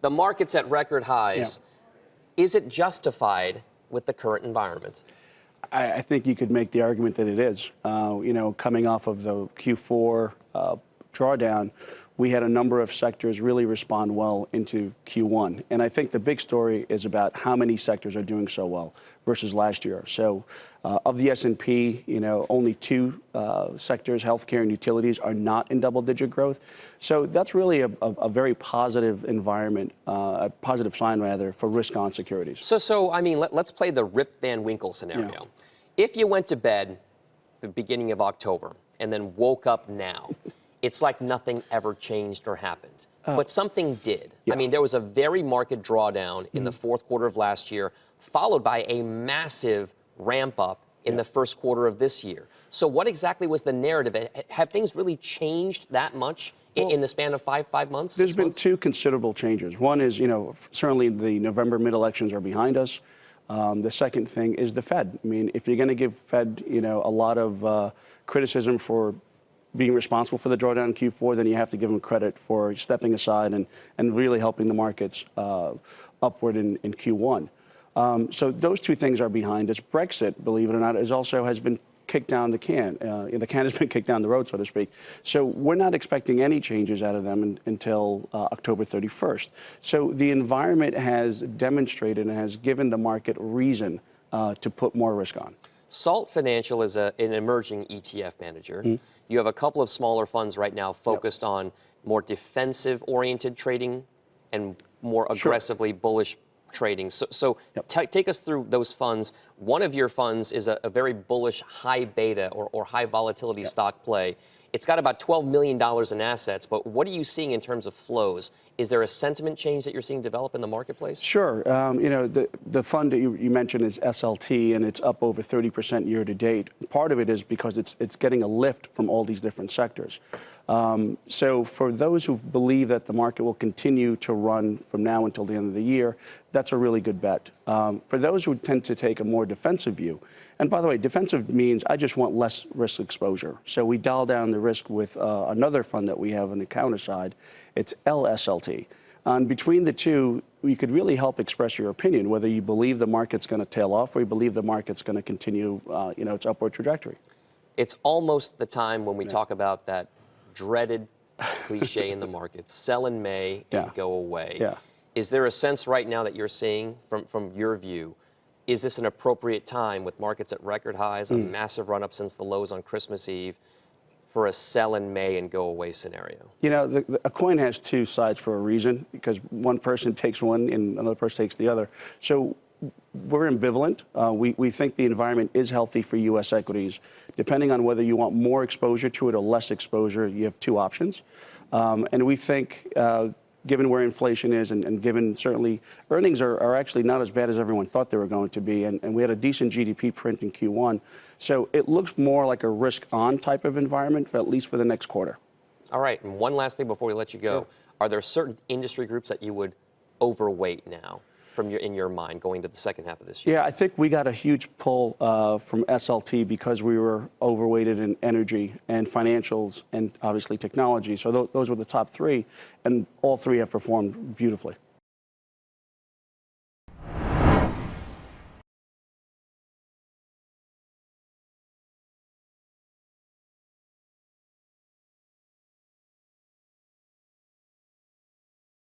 The market's at record highs. Yeah. Is it justified with the current environment? I think you could make the argument that it is. Coming off of the Q4 drawdown, we had a number of sectors really respond well into Q1. And I think the big story is about how many sectors are doing so well versus last year. So of the S&P, only two sectors, healthcare and utilities, are not in double-digit growth. So that's really a very positive environment, a positive sign, rather, for risk-on securities. So I mean, let's play the Rip Van Winkle scenario. Yeah. If you went to bed the beginning of October and then woke up now, it's like nothing ever changed or happened. But something did. Yeah. I mean, there was a very marked drawdown in the fourth quarter of last year, followed by a massive ramp up in the first quarter of this year. So what exactly was the narrative? Have things really changed that much in the span of five months? There's been two considerable changes. One is, certainly the November mid-elections are behind us. The second thing is the Fed. I mean, if you're going to give Fed, a lot of criticism for being responsible for the drawdown in Q4, then you have to give them credit for stepping aside and really helping the markets upward in Q1. So those two things are behind us. Brexit, believe it or not, has been kicked down the can. The can has been kicked down the road, so to speak. So we're not expecting any changes out of them until October 31st. So the environment has demonstrated and has given the market reason to put more risk on. Salt Financial is an emerging ETF manager. You have a couple of smaller funds right now focused on more defensive-oriented trading and more aggressively bullish trading. So take us through those funds. One of your funds is a very bullish high beta or high volatility stock play. It's got about $12 million in assets, but what are you seeing in terms of flows? Is there a sentiment change that you're seeing develop in the marketplace? Sure. The fund that you mentioned is SLT, and it's up over 30% year to date. Part of it is because it's getting a lift from all these different sectors. So for those who believe that the market will continue to run from now until the end of the year, that's a really good bet. For those who tend to take a more defensive view, and by the way, defensive means I just want less risk exposure. So we dial down the risk with another fund that we have on the counter side. It's LSLT. And between the two, you could really help express your opinion, whether you believe the market's going to tail off or you believe the market's going to continue its upward trajectory. It's almost the time when we talk about that dreaded cliche in the market, sell in May and go away. Yeah. Is there a sense right now that you're seeing from your view, is this an appropriate time with markets at record highs, a massive run up since the lows on Christmas Eve, for a sell in May and go away scenario? A coin has two sides for a reason, because one person takes one and another person takes the other. So we're ambivalent. We think the environment is healthy for U.S. equities. Depending on whether you want more exposure to it or less exposure, you have two options. And we think, given where inflation is and given certainly earnings are actually not as bad as everyone thought they were going to be, and we had a decent GDP print in Q1. So it looks more like a risk-on type of environment, at least for the next quarter. All right, and one last thing before we let you go. Sure. Are there certain industry groups that you would overweight now in your mind going to the second half of this year? Yeah, I think we got a huge pull from SLT because we were overweighted in energy and financials and obviously technology. So those were the top three, and all three have performed beautifully.